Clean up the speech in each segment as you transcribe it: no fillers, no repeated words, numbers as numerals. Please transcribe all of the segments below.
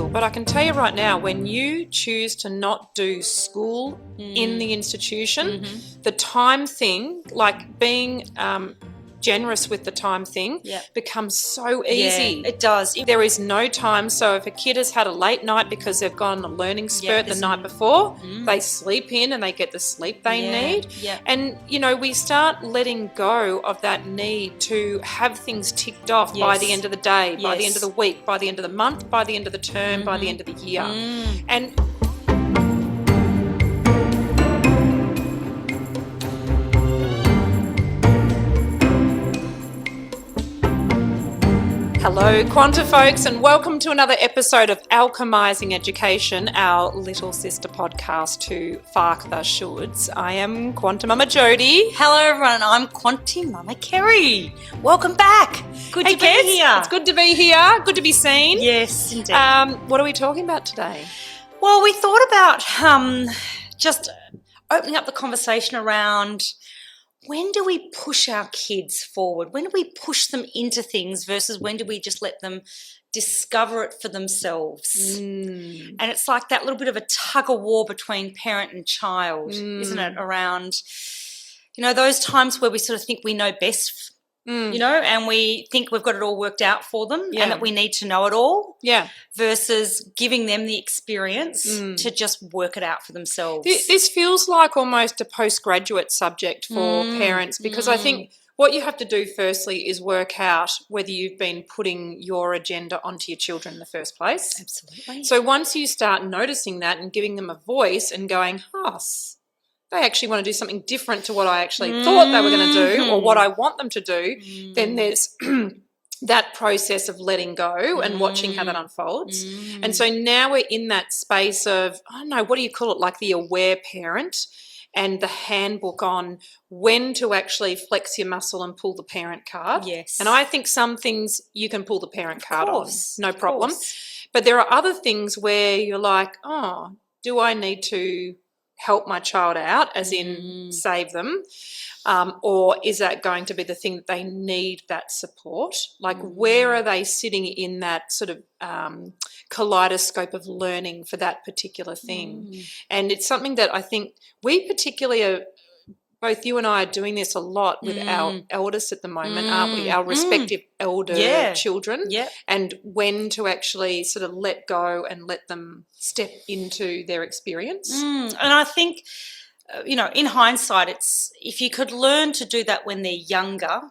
difficult, but I can tell you right now, when you choose to not do school in the institution, the time thing, like being generous with the time thing, becomes so easy. Yeah, it does. There is no time. So if a kid has had a late night because they've gone on a learning spurt the night before, they sleep in and they get the sleep they need. And, you know, we start letting go of that need to have things ticked off by the end of the day, by the end of the week, by the end of the month, by the end of the term, by the end of the year. And hello, Quanta folks, and welcome to another episode of Alchemising Education, our little sister podcast to Faark the Shoulds. I am QuantiMama Jodi. Hello, everyone. I'm QuantiMama Kerri. Welcome back. Good to be here. It's good to be here. Good to be seen. Yes, indeed. What are we talking about today? Well, we thought about just opening up the conversation around when do we push our kids forward? When do we push them into things versus when do we just let them discover it for themselves? And it's like that little bit of a tug of war between parent and child, isn't it? Around, you know, those times where we sort of think we know best, you know, and we think we've got it all worked out for them and that we need to know it all. Versus giving them the experience to just work it out for themselves. This feels like almost a postgraduate subject for parents, because I think what you have to do firstly is work out whether you've been putting your agenda onto your children in the first place. Absolutely. So once you start noticing that and giving them a voice and going, they actually want to do something different to what I actually thought they were going to do or what I want them to do, then there's that process of letting go and watching how that unfolds. And so now we're in that space of, I don't know, what do you call it, like the aware parent and the handbook on when to actually flex your muscle and pull the parent card. Yes. And I think some things you can pull the parent card on, no problem. But there are other things where you're like, do I need to help my child out, as in save them? Or is that going to be the thing that they need that support? Like where are they sitting in that sort of kaleidoscope of learning for that particular thing? And it's something that I think we particularly are, both you and I are doing this a lot with our eldest at the moment, aren't we? Our respective elder children, and when to actually sort of let go and let them step into their experience. And I think, you know, in hindsight, it's if you could learn to do that when they're younger,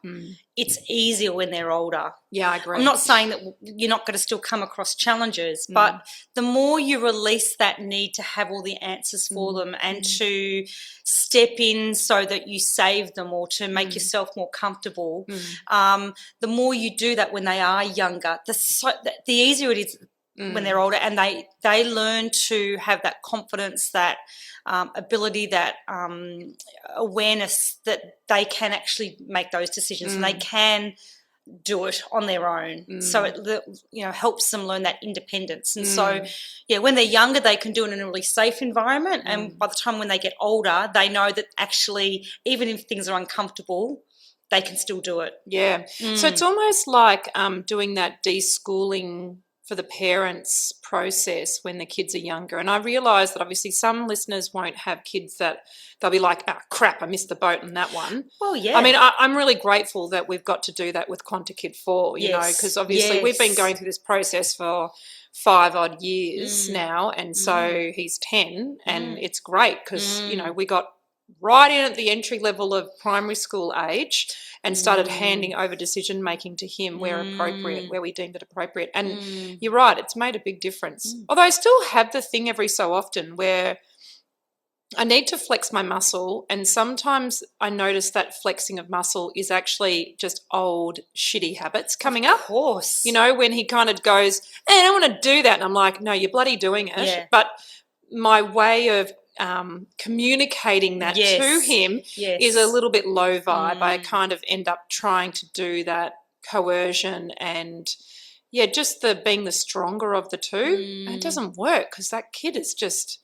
it's easier when they're older. Yeah, I agree. I'm not saying that you're not going to still come across challenges, but the more you release that need to have all the answers for them and to step in so that you save them or to make yourself more comfortable, the more you do that when they are younger, the easier it is when they're older, and they learn to have that confidence, that ability, that awareness that they can actually make those decisions and they can do it on their own. So it, you know, helps them learn that independence. And so, when they're younger, they can do it in a really safe environment. And by the time when they get older, they know that actually, even if things are uncomfortable, they can still do it. Yeah. So it's almost like doing that deschooling for the parents process when the kids are younger. And I realise that obviously some listeners won't have kids that they'll be like, crap, I missed the boat on that one. Well, yeah. I mean, I'm really grateful that we've got to do that with Quanta Kid 4, you know, because obviously we've been going through this process for 5 odd years now, and so he's 10 and it's great because, you know, we got right in at the entry level of primary school age and started handing over decision making to him where appropriate, where we deemed it appropriate. And you're right, it's made a big difference. Although I still have the thing every so often where I need to flex my muscle, and sometimes I notice that flexing of muscle is actually just old shitty habits coming up. Of course. You know, when he kind of goes, I don't want to do that. And I'm like, no, you're bloody doing it. Yeah. But my way of communicating that to him is a little bit low vibe. I kind of end up trying to do that coercion and just being the stronger of the two. And it doesn't work because that kid is just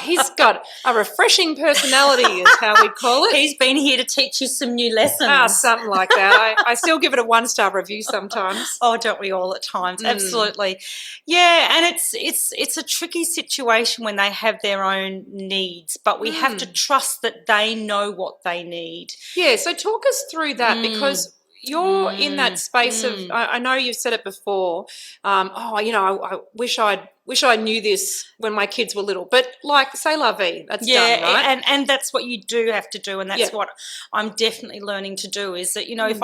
He's got a refreshing personality is how we call it. He's been here to teach you some new lessons. Something like that. I still give it a 1-star review sometimes. Oh, don't we all at times? Absolutely. Yeah, and it's a tricky situation when they have their own needs, but we have to trust that they know what they need. Yeah, so talk us through that because you're in that space of, I know you've said it before, I wish I knew this when my kids were little, but like, say la vie, that's done, right? and that's what you do have to do, and that's what I'm definitely learning to do is that, if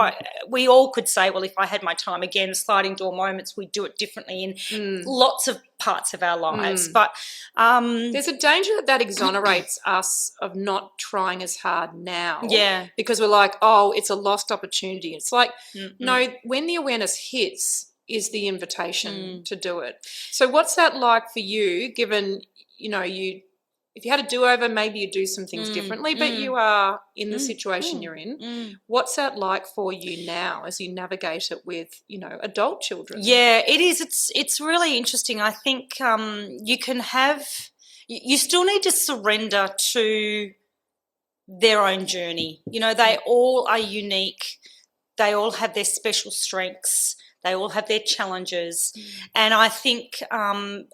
we all could say, well, if I had my time again, sliding door moments, we'd do it differently in lots of parts of our lives, but there's a danger that exonerates us of not trying as hard now, because we're like, oh, it's a lost opportunity. It's like, no, when the awareness hits is the invitation to do it. So what's that like for you, given, if you had a do-over, maybe you do some things differently, but you are in the situation you're in. What's that like for you now as you navigate it with, adult children? Yeah, it is. It's really interesting. I think you still need to surrender to their own journey. They all are unique. They all have their special strengths. They all have their challenges. And I think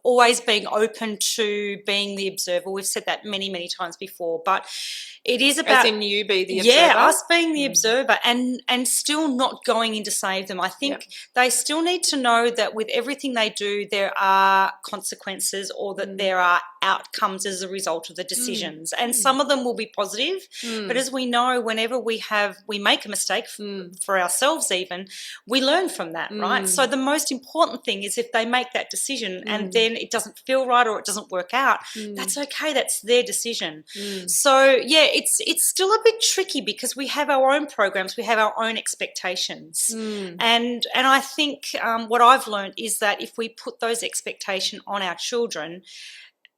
always being open to being the observer. We've said that many, many times before, but it is about... As in you be the observer? Yeah, us being the observer and still not going in to save them. I think they still need to know that with everything they do, there are consequences or that there are outcomes as a result of the decisions. And some of them will be positive, but as we know, whenever we make a mistake for ourselves even, we learn from that, right? So the most important thing is if they make that decision and then it doesn't feel right or it doesn't work out, that's okay. That's their decision. So, yeah, it's still a bit tricky because we have our own programs, we have our own expectations. And I think what I've learned is that if we put those expectations on our children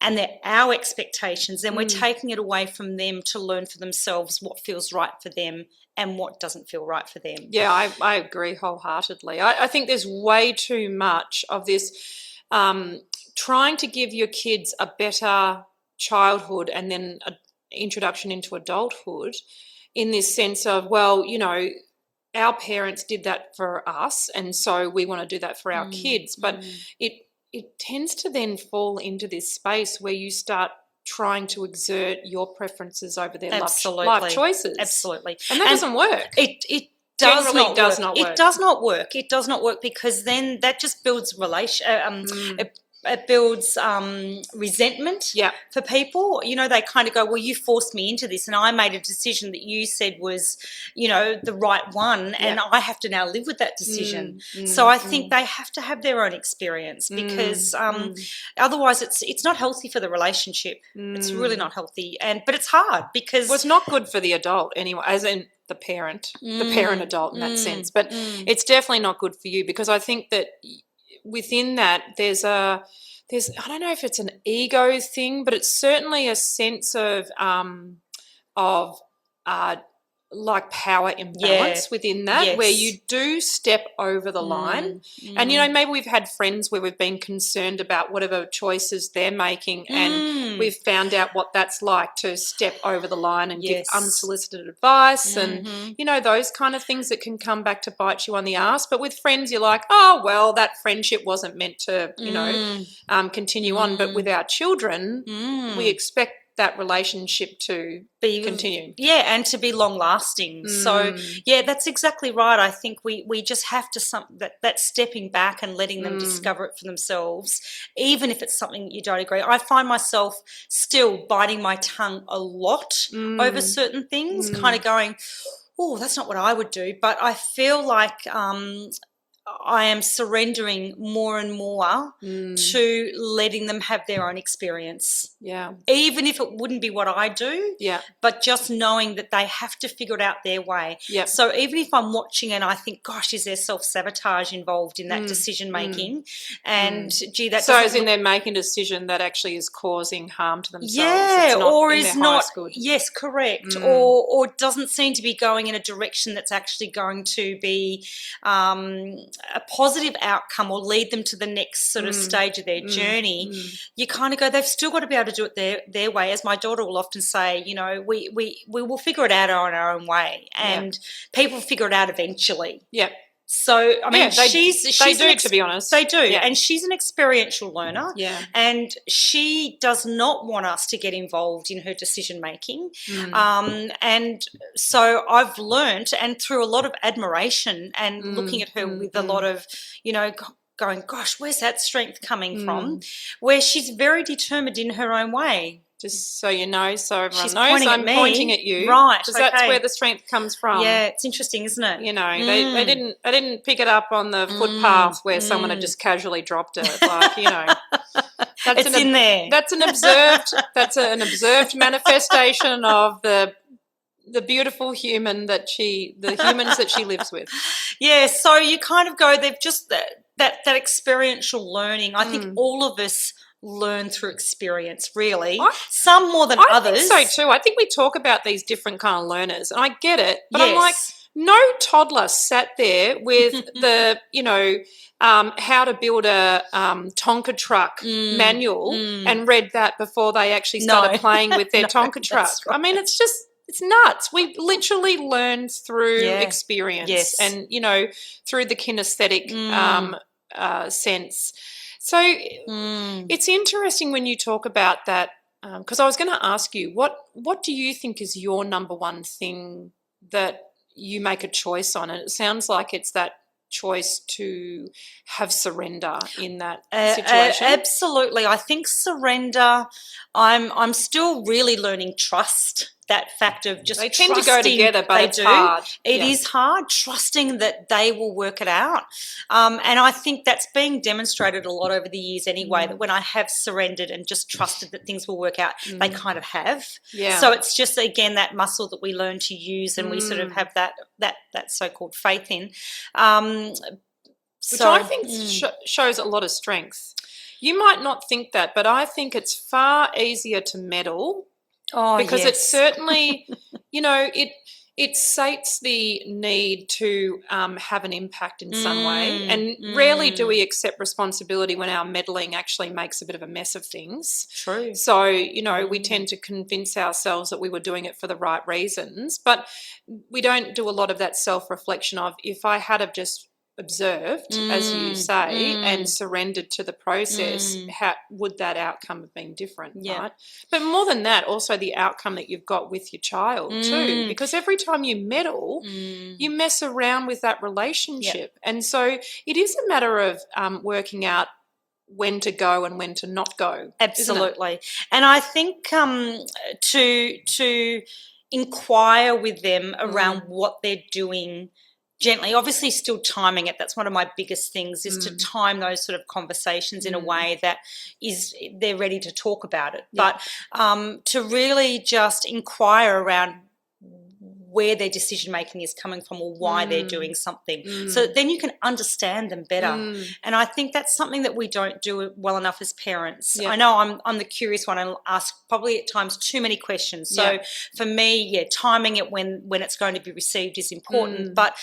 and they're our expectations, then we're taking it away from them to learn for themselves what feels right for them and what doesn't feel right for them. Yeah, I agree wholeheartedly. I think there's way too much of this trying to give your kids a better childhood and then an introduction into adulthood in this sense of, well, our parents did that for us and so we want to do that for our kids. But it tends to then fall into this space where you start trying to exert your preferences over their life choices. Absolutely. And that doesn't work. It does not work. It does not work. It does not work because then that just builds it builds resentment for people. They kind of go, well, you forced me into this and I made a decision that you said was, the right one and I have to now live with that decision. So I think they have to have their own experience because otherwise it's not healthy for the relationship. It's really not healthy. But it's hard because... Well, it's not good for the adult anyway, as in the parent adult in that sense. But it's definitely not good for you because I think that within that there's I don't know if it's an ego thing, but it's certainly a sense of like power imbalance within that where you do step over the line. And maybe we've had friends where we've been concerned about whatever choices they're making and we've found out what that's like to step over the line and give unsolicited advice and those kind of things that can come back to bite you on the ass. But with friends you're like, oh well, that friendship wasn't meant to continue on. But with our children we expect that relationship to continue. Yeah, and to be long lasting. So, yeah, that's exactly right. I think we just have to that stepping back and letting them discover it for themselves, even if it's something that you don't agree. I find myself still biting my tongue a lot over certain things, kind of going, oh, that's not what I would do. But I feel like I am surrendering more and more to letting them have their own experience. Yeah. Even if it wouldn't be what I do. Yeah. But just knowing that they have to figure it out their way. Yeah. So even if I'm watching and I think, gosh, is there self-sabotage involved in that decision making? And gee, that so as in they're making a decision that actually is causing harm to themselves. Yeah, or is not good. Yes, correct. Or doesn't seem to be going in a direction that's actually going to be a positive outcome or lead them to the next sort of stage of their journey, you kind of go, they've still got to be able to do it their way. As my daughter will often say, you know, we will figure it out on our own way, and people figure it out eventually. Yeah. So, I mean, they she's do, to be honest. They do. Yeah. And she's an experiential learner. Yeah. And she does not want us to get involved in her decision-making. And so I've learnt, and through a lot of admiration and looking at her with a lot of, you know, going, gosh, where's that strength coming from? Where she's very determined in her own way. Just so you know, so everyone She's knows, I'm pointing at you, right? Because that's where the strength comes from. Yeah, it's interesting, isn't it? You know, they didn't pick it up on the footpath where someone had just casually dropped it. Like, you know, it's in there. That's an observed manifestation of the beautiful humans that she lives with. Yeah, so you kind of go, they've just that experiential learning. I think all of us learn through experience, really. Some more than others. I think so too. I think we talk about these different kind of learners, and I get it, but I'm like, no toddler sat there with the, you know, how to build a Tonka truck manual and read that before they actually started playing with their Tonka truck. Right. I mean, it's nuts. We literally learn through experience and, you know, through the kinesthetic sense. So it's interesting when you talk about that, because I was going to ask you, what do you think is your number one thing that you make a choice on? And it sounds like it's that choice to have surrender in that situation. Absolutely. I think surrender, I'm still really learning trust. That fact of just they tend to go together, but it's hard. It is hard, trusting that they will work it out. And I think that's being demonstrated a lot over the years anyway, that when I have surrendered and just trusted that things will work out, they kind of have. Yeah. So it's just, again, that muscle that we learn to use and we sort of have that so-called faith in. Which I think shows a lot of strength. You might not think that, but I think it's far easier to meddle. Because it certainly, you know, it sates the need to have an impact in some way, and rarely do we accept responsibility when our meddling actually makes a bit of a mess of things. True. So, you know, we tend to convince ourselves that we were doing it for the right reasons, but we don't do a lot of that self-reflection of, if I had have just observed, as you say, and surrendered to the process, how would that outcome have been different, right? But more than that, also the outcome that you've got with your child too, because every time you meddle, you mess around with that relationship. And so it is a matter of working out when to go and when to not go. Absolutely. And I think to inquire with them around what they're doing gently, obviously still timing it. That's one of my biggest things, is to time those sort of conversations in a way that they're ready to talk about it. But to really just inquire around where their decision making is coming from or why they're doing something, so that then you can understand them better. And I think that's something that we don't do well enough as parents. I know I'm the curious one and ask probably at times too many questions. So for me, timing it when it's going to be received is important, but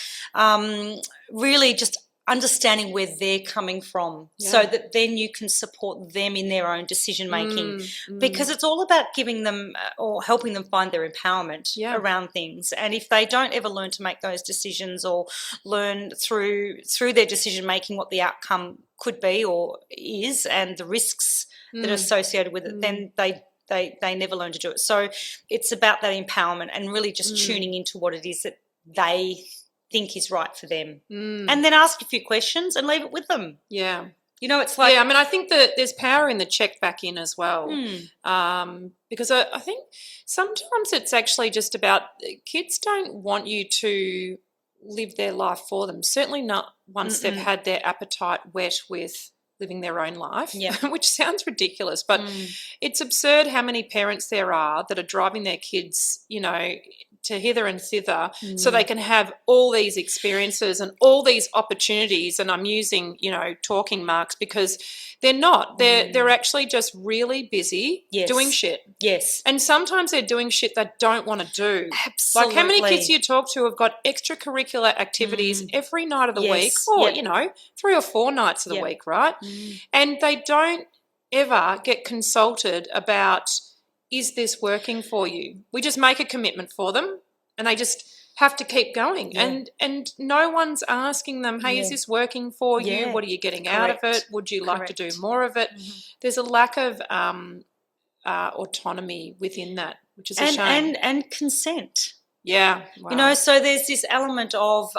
really just understanding where they're coming from, so that then you can support them in their own decision making, because it's all about giving them or helping them find their empowerment around things. And if they don't ever learn to make those decisions or learn through their decision making what the outcome could be or is and the risks that are associated with it, then they never learn to do it. So it's about that empowerment and really just tuning into what it is that they think is right for them, and then ask a few questions and leave it with them. You know, it's like, I mean, I think that there's power in the check back in as well, because I think sometimes it's actually just about, kids don't want you to live their life for them, certainly not once they've had their appetite whet with living their own life, Yeah. which sounds ridiculous, but it's absurd how many parents there are that are driving their kids, you know, to hither and thither so they can have all these experiences and all these opportunities. And I'm using, you know, talking marks because they're not. They're actually just really busy doing shit. Yes. And sometimes they're doing shit they don't want to do. Absolutely. Like how many kids you talk to have got extracurricular activities every night of the week or, you know, 3 or 4 nights of the week, right? And they don't ever get consulted about, is this working for you? We just make a commitment for them and they just have to keep going. And no one's asking them, hey, is this working for you? What are you getting out of it? Would you like to do more of it? There's a lack of autonomy within that, which is a shame. And consent. Yeah. Wow. You know, so there's this element of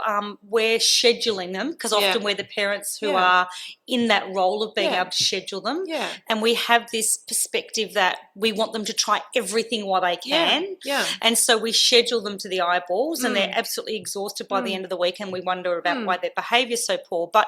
we're scheduling them because often we're the parents who are in that role of being able to schedule them. Yeah. And we have this perspective that we want them to try everything while they can. Yeah. And so we schedule them to the eyeballs and they're absolutely exhausted by the end of the week and we wonder about why their behaviour's so poor. But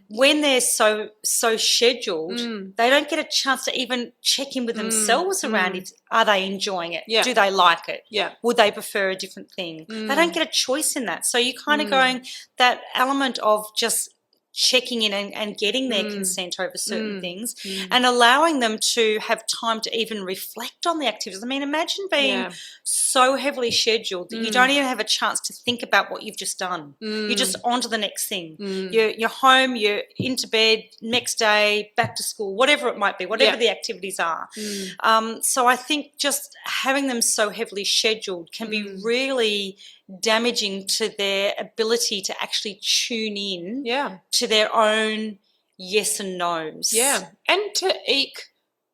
when they're so scheduled, they don't get a chance to even check in with themselves around it. Are they enjoying it? Yeah. Do they like it? Yeah. Would they prefer a different thing? They don't get a choice in that. So you're kind of going that element of just checking in and getting their consent over certain things and allowing them to have time to even reflect on the activities. I mean, imagine being so heavily scheduled that you don't even have a chance to think about what you've just done. You're just on to the next thing. You're home, you're into bed, next day, back to school, whatever it might be, whatever the activities are. So I think just having them so heavily scheduled can be really damaging to their ability to actually tune in to their own yes and no's. Yeah, and to eke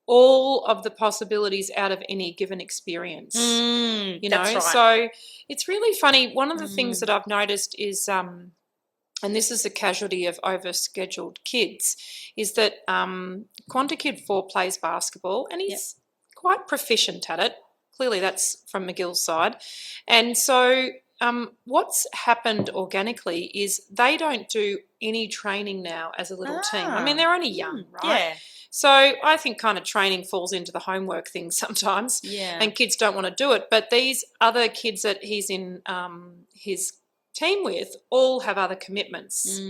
all of the possibilities out of any given experience. You know, that's right. So it's really funny. One of the things that I've noticed is, and this is a casualty of overscheduled kids, is that Quantikid 4 plays basketball and he's quite proficient at it. Clearly that's from McGill's side. And so what's happened organically is they don't do any training now as a little team. I mean, they're only young, right? Yeah. So I think kind of training falls into the homework thing sometimes and kids don't want to do it. But these other kids that he's in his team with all have other commitments.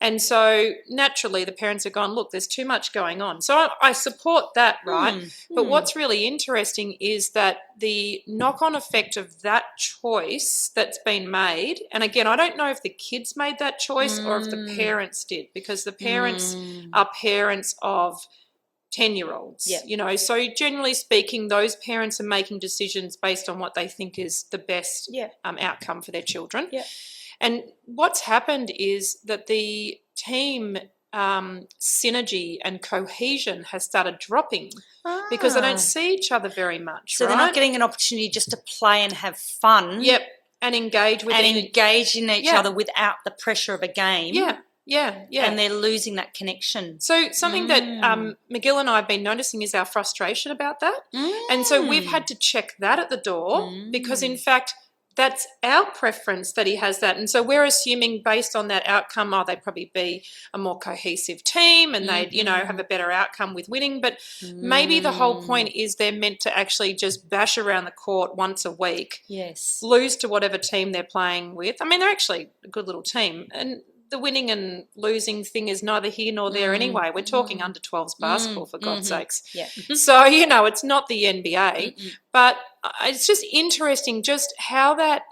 And so naturally the parents are gone, look, there's too much going on. So I support that, right? But what's really interesting is that the knock-on effect of that choice that's been made, and again, I don't know if the kids made that choice or if the parents did, because the parents are parents of 10-year-olds, you know, so generally speaking, those parents are making decisions based on what they think is the best outcome for their children. And what's happened is that the team synergy and cohesion has started dropping because they don't see each other very much. So they're not getting an opportunity just to play and have fun. And engage with engage in each other without the pressure of a game. Yeah. And they're losing that connection. So something that McGill and I have been noticing is our frustration about that. And so we've had to check that at the door because, in fact, that's our preference that he has that. And so we're assuming based on that outcome, they'd probably be a more cohesive team and they'd, you know, have a better outcome with winning. But maybe the whole point is they're meant to actually just bash around the court once a week, lose to whatever team they're playing with. I mean, they're actually a good little team. And the winning and losing thing is neither here nor there anyway. We're talking under 12s basketball, for God's sakes. So, you know, it's not the NBA. But it's just interesting just how that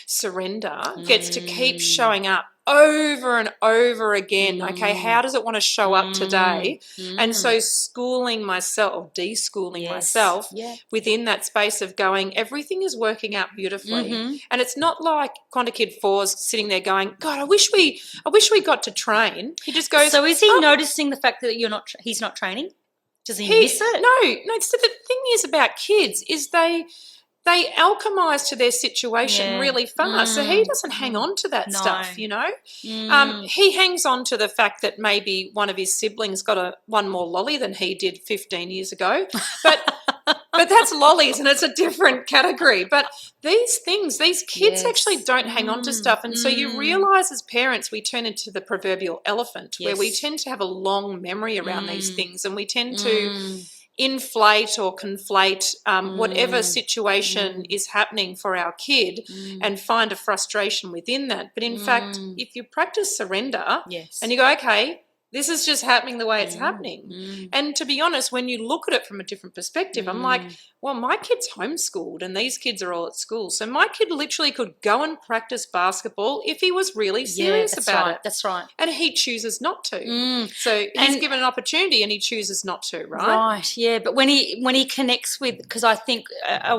surrender gets to keep showing up over and over again. Okay, how does it want to show up today? And so schooling myself or deschooling myself within that space of going, everything is working out beautifully. And it's not like Quantikid 4's sitting there going, God, I wish we got to train. He just goes, so is he noticing the fact that he's not training? Does he miss it? No. So the thing is about kids is they alchemize to their situation really fast. So he doesn't hang on to that stuff, you know. He hangs on to the fact that maybe one of his siblings got one more lolly than he did 15 years ago. But but that's lollies and it's a different category. But these things, these kids Yes. actually don't hang on to stuff. And so you realise as parents we turn into the proverbial elephant where we Yes. tend to have a long memory around these things, and we tend to inflate or conflate whatever situation is happening for our kid and find a frustration within that. But in fact, if you practice surrender Yes. and you go, okay, this is just happening the way it's happening. And to be honest, when you look at it from a different perspective, I'm like, well, my kid's homeschooled and these kids are all at school. So my kid literally could go and practice basketball if he was really serious about it. That's right. And he chooses not to. So he's given an opportunity and he chooses not to, right? Right, yeah. But when he connects with, because I think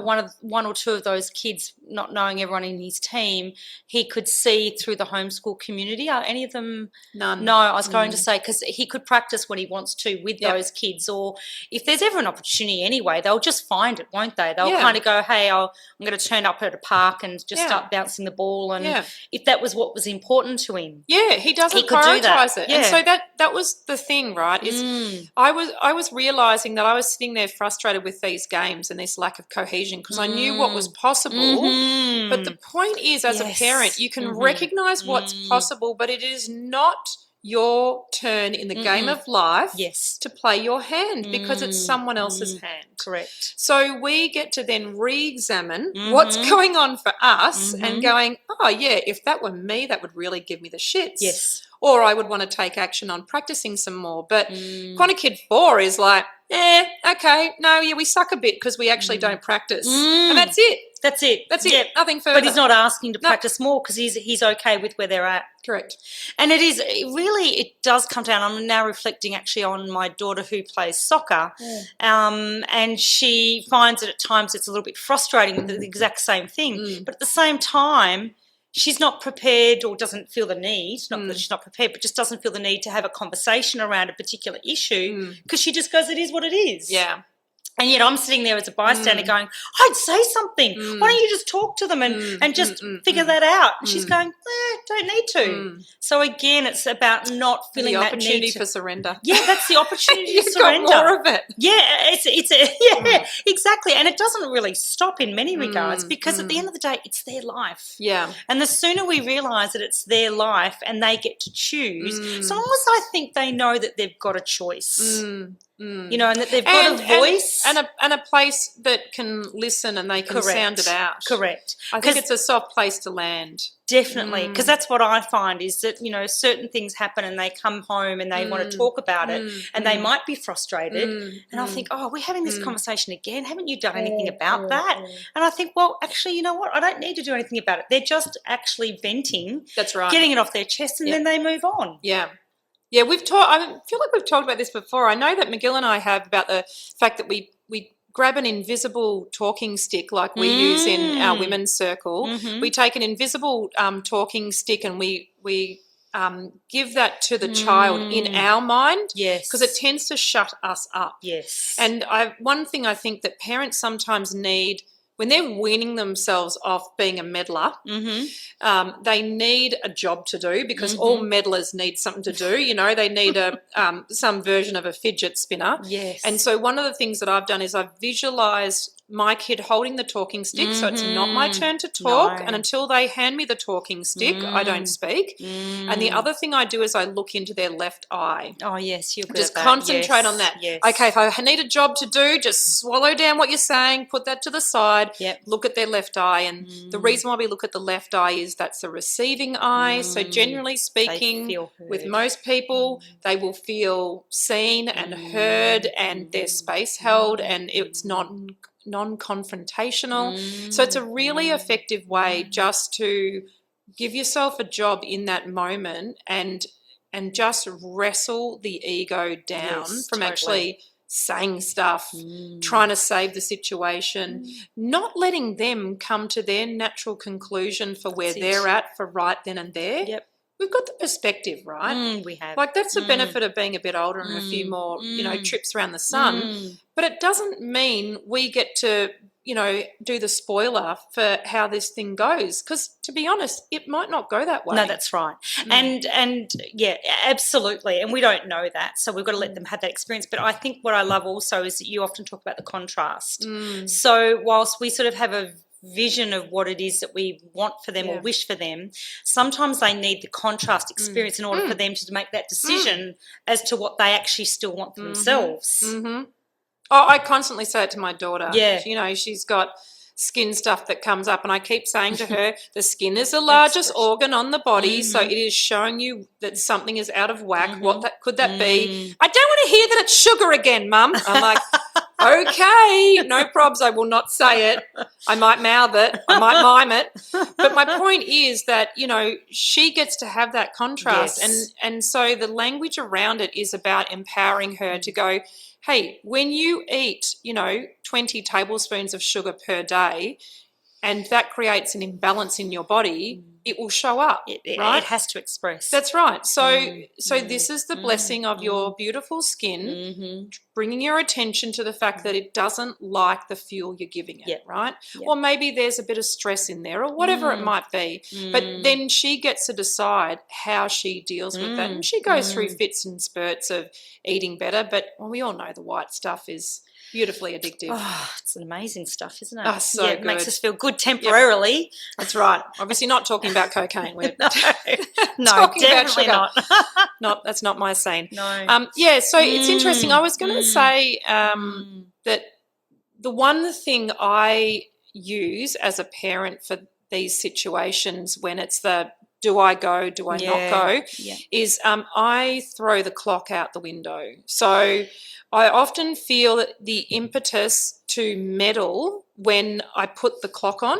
one or two of those kids, not knowing everyone in his team, he could see through the homeschool community. Are any of them? None. No, I was going to say, because he could practice when he wants to with those kids, or if there's ever an opportunity anyway, they'll just find it, won't they? They'll kind of go, hey, I'm going to turn up at a park and just start bouncing the ball. And if that was what was important to him. Yeah, he doesn't he could do that. prioritise it. Yeah. And so that was the thing, right, is I was realising that I was sitting there frustrated with these games and this lack of cohesion because I knew what was possible. But the point is, as a parent, you can recognise what's possible, but it is not your turn in the game of life to play your hand because it's someone else's hand. Correct. So we get to then re-examine what's going on for us and going, oh, yeah, if that were me, that would really give me the shits. Yes. Or I would want to take action on practicing some more. But Quanti Kid 4 is like, okay, no, we suck a bit because we actually don't practice. And that's it. That's it. That's it. Nothing further. But he's not asking to practice more because he's okay with where they're at. Correct. And it does come down. I'm now reflecting actually on my daughter who plays soccer, and she finds that at times it's a little bit frustrating with the exact same thing. But at the same time, she's not prepared or doesn't feel the need, not that she's not prepared, but just doesn't feel the need to have a conversation around a particular issue because she just goes, it is what it is. Yeah. And yet I'm sitting there as a bystander going, I'd say something. Why don't you just talk to them and just figure that out? And she's going, don't need to. So again, it's about not feeling that need. The opportunity for surrender. Yeah, that's the opportunity You've to surrender. got more of it. Yeah, exactly. And it doesn't really stop in many regards because at the end of the day, it's their life. Yeah. And the sooner we realise that it's their life and they get to choose, as long as I think they know that they've got a choice. You know, and that they've got a voice and a place that can listen and they can sound it out. Correct. I think it's a soft place to land. Definitely, because that's what I find is that, you know, certain things happen and they come home and they want to talk about it and they might be frustrated and I think, oh, we're having this conversation again. Haven't you done anything about that? And I think, well, actually, you know what? I don't need to do anything about it. They're just actually venting. That's right. Getting it off their chest and then they move on. Yeah. Yeah, I feel like we've talked about this before. I know that McGill and I have about the fact that we grab an invisible talking stick like we use in our women's circle. We take an invisible talking stick and we give that to the child in our mind. Yes. Because it tends to shut us up. Yes. And one thing I think that parents sometimes need when they're weaning themselves off being a meddler, they need a job to do because all meddlers need something to do. You know, they need some version of a fidget spinner. Yes. And so one of the things that I've done is I've visualised my kid holding the talking stick, so it's not my turn to talk, and until they hand me the talking stick, I don't speak. And the other thing I do is I look into their left eye. Oh, yes, you're good just at that. concentrate on that. Yes. Okay, if I need a job to do, just swallow down what you're saying, put that to the side, look at their left eye. And the reason why we look at the left eye is that's the receiving eye. So generally speaking, with most people, they will feel seen and heard and their space held and it's not non-confrontational. So it's a really effective way just to give yourself a job in that moment and just wrestle the ego down from actually saying stuff, trying to save the situation, not letting them come to their natural conclusion for where they're at for right then and there. Yep. We've got the perspective, right? We have. Like that's the benefit of being a bit older and a few more, trips around the sun. But it doesn't mean we get to do the spoiler for how this thing goes, because to be honest, it might not go that way. No, that's right. And yeah, absolutely. And we don't know that, so we've got to let them have that experience. But I think what I love also is that you often talk about the contrast. So whilst we sort of have a vision of what it is that we want for them or wish for them, sometimes they need the contrast experience in order for them to make that decision as to what they actually still want for themselves. Oh, I constantly say it to my daughter. Yeah. She's got skin stuff that comes up, and I keep saying to her, the skin is the largest organ on the body, so it is showing you that something is out of whack. What could that be? I don't want to hear that it's sugar again, Mum. I'm like, okay, no probs. I will not say it. I might mouth it. I might mime it. But my point is that, she gets to have that contrast. Yes. And so the language around it is about empowering her to go, hey, when you eat, 20 tablespoons of sugar per day, and that creates an imbalance in your body, it will show up, right? It has to express. That's right. So this is the blessing of your beautiful skin, bringing your attention to the fact that it doesn't like the fuel you're giving it, right? Or maybe there's a bit of stress in there or whatever it might be. But then she gets to decide how she deals with that. And she goes through fits and spurts of eating better. But we all know the white stuff is beautifully addictive. Oh, it's an amazing stuff, isn't it? Oh, so it good. makes us feel good temporarily. That's right. Obviously not talking about cocaine. We're No, talking about definitely sugar. not. That's not my scene. No. So it's interesting. I was going to say that the one thing I use as a parent for these situations when it's the do I go, do I not go, is I throw the clock out the window. So I often feel that the impetus to meddle when I put the clock on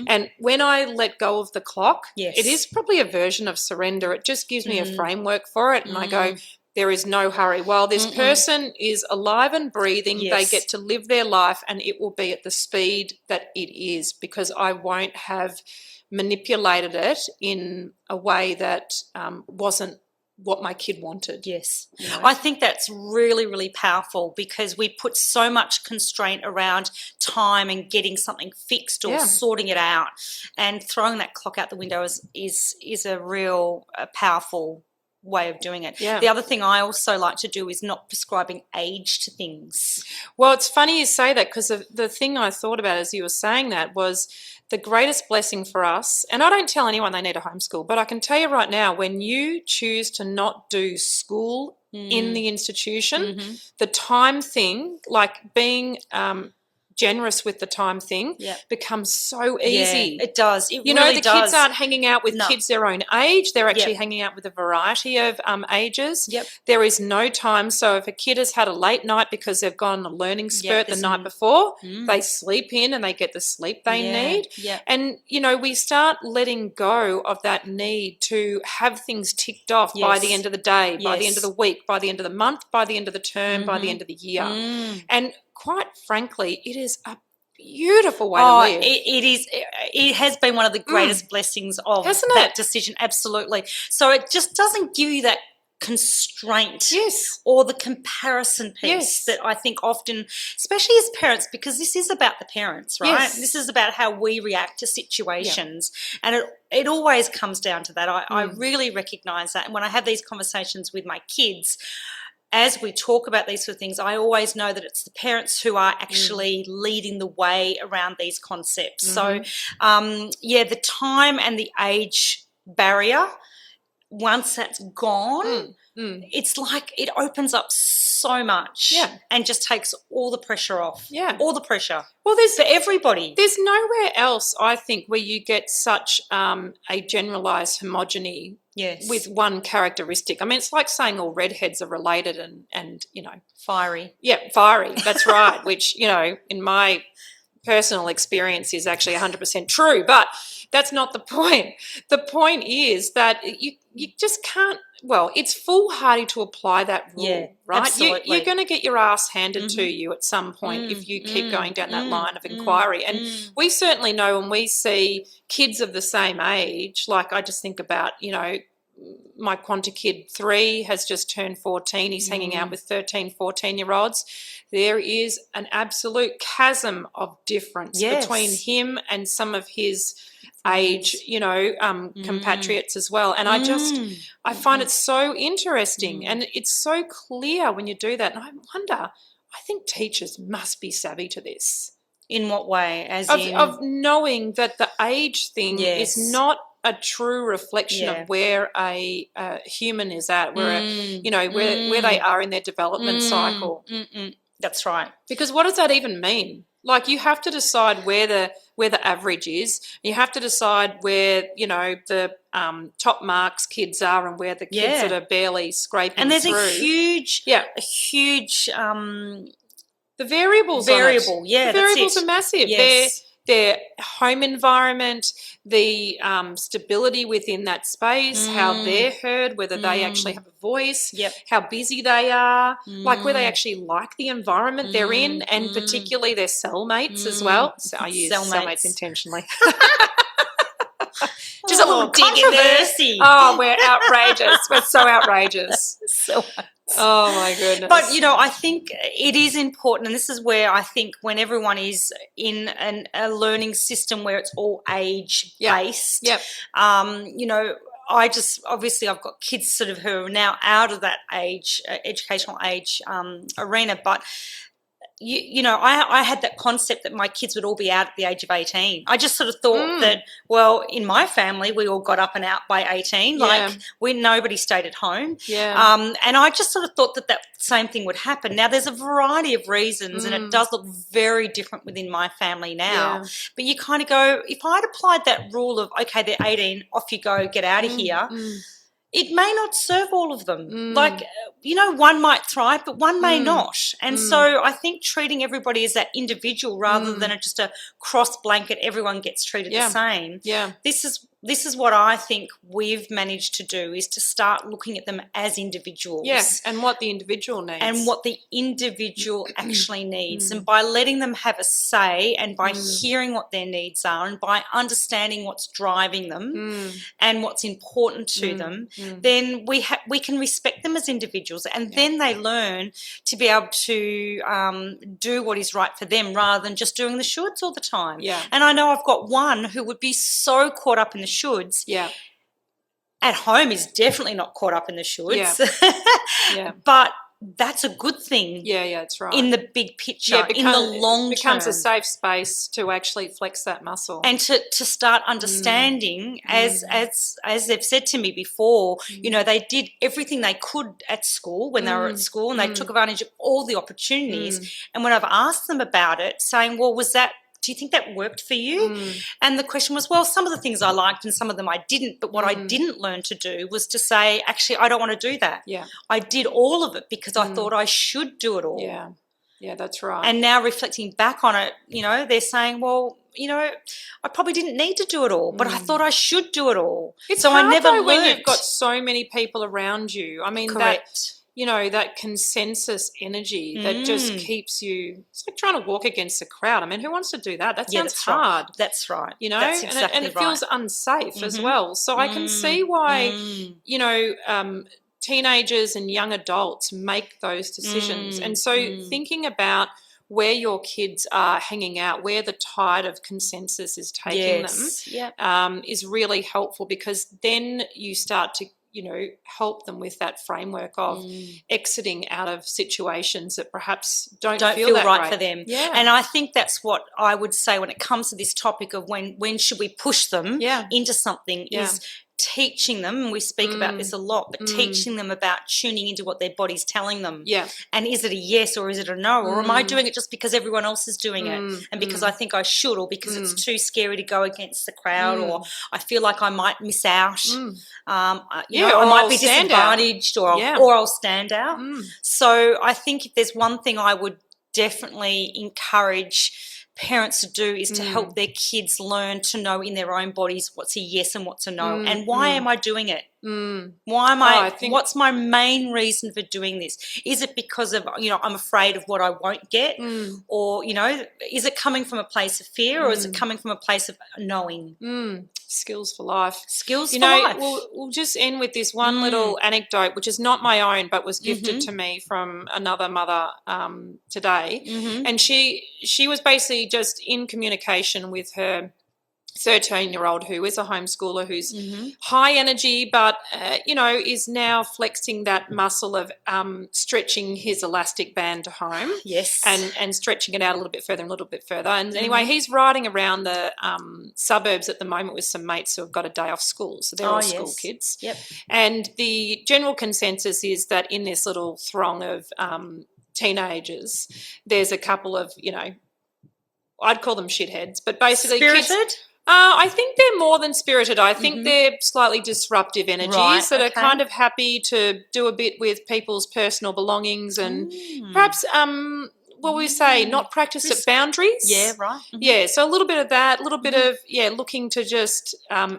and when I let go of the clock, it is probably a version of surrender. It just gives me a framework for it, and I go, there is no hurry. While this person is alive and breathing, they get to live their life, and it will be at the speed that it is, because I won't have manipulated it in a way that wasn't what my kid wanted. Yes. I think that's really, really powerful, because we put so much constraint around time and getting something fixed or sorting it out, and throwing that clock out the window is a real powerful way of doing it. The other thing I also like to do is not prescribing age to things. Well, it's funny you say that, because the thing I thought about as you were saying that was the greatest blessing for us, and I don't tell anyone they need a homeschool, but I can tell you right now, when you choose to not do school in the institution, the time thing, like being generous with the time thing, becomes so easy. It does. It you really know, the does. kids aren't hanging out with kids their own age. They're actually hanging out with a variety of ages. There is no time. So if a kid has had a late night because they've gone on a learning spurt the night before, they sleep in and they get the sleep they need. And, we start letting go of that need to have things ticked off by the end of the day, by the end of the week, by the end of the month, by the end of the term, by the end of the year. And quite frankly, it is a beautiful way to live. It is. It has been one of the greatest blessings of that decision, absolutely. So it just doesn't give you that constraint or the comparison piece that I think often, especially as parents, because this is about the parents, right? This is about how we react to situations, and it always comes down to that. I really recognise that, and when I have these conversations with my kids, as we talk about these sort of things, I always know that it's the parents who are actually leading the way around these concepts. So, the time and the age barrier, once that's gone, it's like it opens up so much and just takes all the pressure off. All the pressure. Well, there's for everybody. There's nowhere else, I think, where you get such a generalised homogeny with one characteristic. I mean, it's like saying all redheads are related and fiery. Yeah, fiery. That's right, which, in my personal experience is actually 100% true, but that's not the point. The point is that you just can't, it's foolhardy to apply that rule, right? Absolutely. You're going to get your ass handed to you at some point if you keep going down that line of inquiry. And we certainly know when we see kids of the same age, like I just think about, my Quanta Kid 3 has just turned 14. He's hanging out with 13, 14-year-olds. There is an absolute chasm of difference between him and some of his age, compatriots as well. And I find it so interesting, and it's so clear when you do that. And I wonder, I think teachers must be savvy to this. In what way? Of knowing that the age thing is not a true reflection of where a human is at, where where they are in their development cycle. That's right. Because what does that even mean? Like, you have to decide where the average is. You have to decide where the top marks kids are, and where the kids that are barely scraping and there's through. a huge the variables. Yeah, the variables are massive. Yes. Their home environment, the stability within that space, how they're heard, whether they actually have a voice, how busy they are, like where they actually like the environment they're in, and particularly their cellmates as well. So I use cellmates intentionally. Just a little dig in there. Oh, we're outrageous. We're so outrageous. Oh, my goodness. But, I think it is important, and this is where I think when everyone is in a learning system where it's all age-based, obviously I've got kids sort of who are now out of that age, educational age arena, but I had that concept that my kids would all be out at the age of 18. I just sort of thought that, well, in my family, we all got up and out by 18. Like, nobody stayed at home. Yeah. And I just sort of thought that same thing would happen. Now, there's a variety of reasons, and it does look very different within my family now. Yeah. But you kind of go, if I'd applied that rule of, okay, they're 18, off you go, get out of here, it may not serve all of them. Like, one might thrive, but one may not. And so I think treating everybody as that individual rather than just a cross blanket, everyone gets treated the same. Yeah. This is what I think we've managed to do, is to start looking at them as individuals. Yes, and what the individual needs. And what the individual actually needs. And by letting them have a say, and by hearing what their needs are, and by understanding what's driving them and what's important to them, then we can respect them as individuals. And then they learn to be able to do what is right for them rather than just doing the shoulds all the time. Yeah. And I know I've got one who would be so caught up in the shoulds. Yeah. At home is definitely not caught up in the shoulds. Yeah. But that's a good thing. Yeah, that's right. In the big picture, in the long term. It becomes a safe space to actually flex that muscle. And to start understanding, as they've said to me before, they did everything they could at school when they were at school, and they took advantage of all the opportunities. And when I've asked them about it, saying, well, do you think that worked for you? And the question was, well, some of the things I liked and some of them I didn't. But what I didn't learn to do was to say, actually, I don't want to do that. Yeah. I did all of it because I thought I should do it all. Yeah. Yeah, that's right. And now reflecting back on it, they're saying, well, I probably didn't need to do it all, but I thought I should do it all. It's hard, I never learned. When you've got so many people around you. I mean, correct. That consensus energy that just keeps you, it's like trying to walk against the crowd. I mean, who wants to do that? That sounds hard. Right. That's right. That's exactly and it feels unsafe as well. So I can see why, teenagers and young adults make those decisions. And so thinking about where your kids are hanging out, where the tide of consensus is taking them is really helpful, because then you start to help them with that framework of exiting out of situations that perhaps don't feel that right for them. Yeah. And I think that's what I would say when it comes to this topic of when should we push them into something is teaching them, and we speak about this a lot, but teaching them about tuning into what their body's telling them. Yeah. And is it a yes or is it a no? Or am I doing it just because everyone else is doing it and because I think I should, or because it's too scary to go against the crowd, or I feel like I might miss out. Or I might be disadvantaged, or I'll stand out. So I think if there's one thing I would definitely encourage parents to do is to help their kids learn to know in their own bodies what's a yes and what's a no, and why am I doing it? Why am what's my main reason for doing this? Is it because of, I'm afraid of what I won't get? Or, is it coming from a place of fear, or is it coming from a place of knowing? Skills for life. Skills for life. We'll just end with this one little anecdote, which is not my own, but was gifted to me from another mother today. And she was basically just in communication with her 13-year-old who is a homeschooler who's high energy but, is now flexing that muscle of stretching his elastic band to home. Yes. And stretching it out a little bit further and a little bit further. And anyway, he's riding around the suburbs at the moment with some mates who have got a day off school. So they're all school kids. Yep. And the general consensus is that in this little throng of teenagers, there's a couple of, I'd call them shitheads, but basically Spirited? Kids, I think they're more than spirited. I think they're slightly disruptive energies that are kind of happy to do a bit with people's personal belongings and perhaps, we say, not practice at boundaries. Yeah, right. Yeah, so a little bit of that, a little bit of, looking to just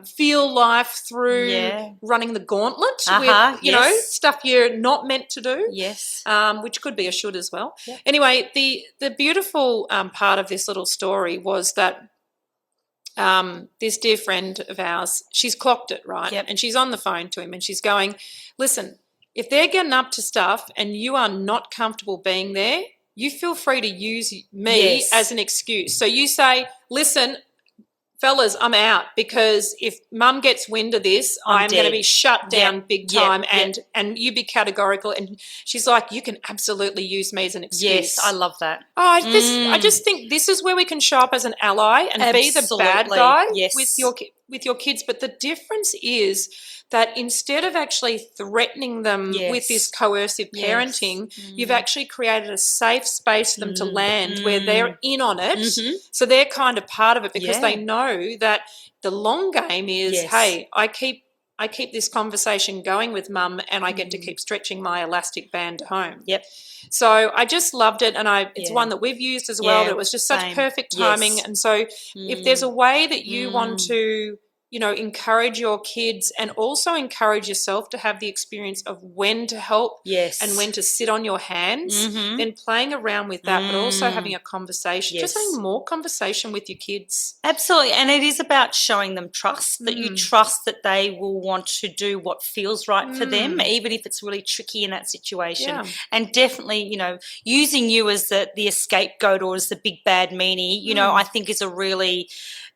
feel life through running the gauntlet with, stuff you're not meant to do. Yes. Which could be a should as well. Yep. Anyway, the beautiful part of this little story was that this dear friend of ours, she's clocked it, right? Yep. And she's on the phone to him and she's going, listen, if they're getting up to stuff and you are not comfortable being there, you feel free to use me as an excuse. So you say, listen, fellas, I'm out because if mum gets wind of this, I'm going to be shut down big time and you be categorical. And she's like, you can absolutely use me as an excuse. Yes, I love that. I just think this is where we can show up as an ally and be the bad guy with your kids. But the difference is that instead of actually threatening them with this coercive parenting, you've actually created a safe space for them to land where they're in on it. So they're kind of part of it because they know that the long game is, hey, I keep this conversation going with mum and I get to keep stretching my elastic band at home. Yep. So I just loved it, and it's one that we've used as well. But it was just such perfect timing. And so if there's a way that you want to encourage your kids and also encourage yourself to have the experience of when to help and when to sit on your hands, then playing around with that, but also having a conversation, just having more conversation with your kids. Absolutely. And it is about showing them trust, that you trust that they will want to do what feels right for them, even if it's really tricky in that situation. Yeah. And definitely, using you as the scapegoat or as the big bad meanie, I think is a really...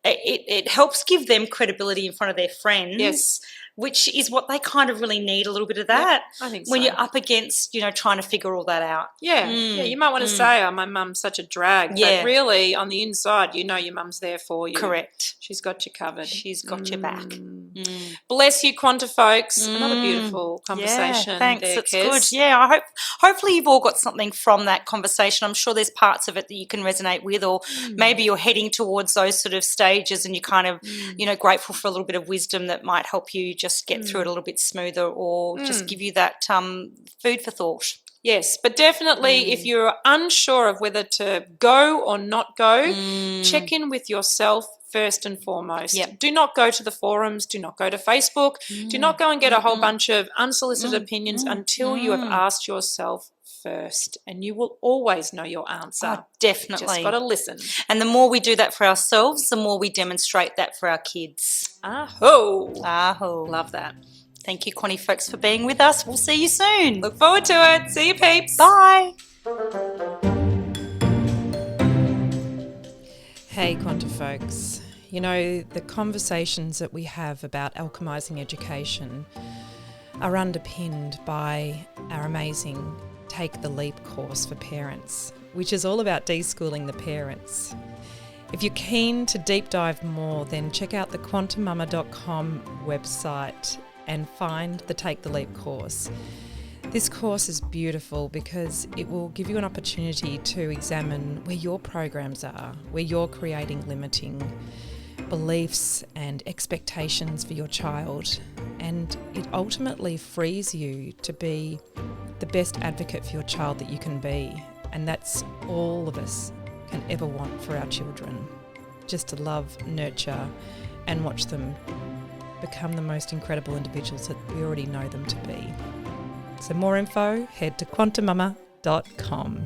It helps give them credibility in front of their friends, which is what they kind of really need, a little bit of that. Yeah, I think so. When you're up against, trying to figure all that out. Yeah, you might want to say, oh, my mum's such a drag. But really, on the inside, your mum's there for you. Correct. She's got you covered. She's got your back. Bless you, Quanta folks. Another beautiful conversation. Yeah, thanks. There, That's Kez. good. Yeah, hopefully you've all got something from that conversation. I'm sure there's parts of it that you can resonate with, or maybe you're heading towards those sort of stages and you're kind of, grateful for a little bit of wisdom that might help you just get through it a little bit smoother, or just give you that food for thought. Yes, but definitely if you're unsure of whether to go or not go, check in with yourself first and foremost. Yep. Do not go to the forums. Do not go to Facebook. Do not go and get a whole bunch of unsolicited opinions until you have asked yourself first, and you will always know your answer. Oh, definitely. Just got to listen. And the more we do that for ourselves, the more we demonstrate that for our kids. Aho. Aho. Love that. Thank you, Connie folks, for being with us. We'll see you soon. Look forward to it. See you, peeps. Bye. Hey, Quanta folks. The conversations that we have about alchemising education are underpinned by our amazing Take the Leap course for parents, which is all about deschooling the parents. If you're keen to deep dive more, then check out the QuantiMama.com website and find the Take the Leap course. This course is beautiful because it will give you an opportunity to examine where your programs are, where you're creating limiting beliefs and expectations for your child, and it ultimately frees you to be the best advocate for your child that you can be, and that's all of us can ever want for our children, just to love, nurture and watch them become the most incredible individuals that we already know them to be. So more info, head to QuantiMama.com.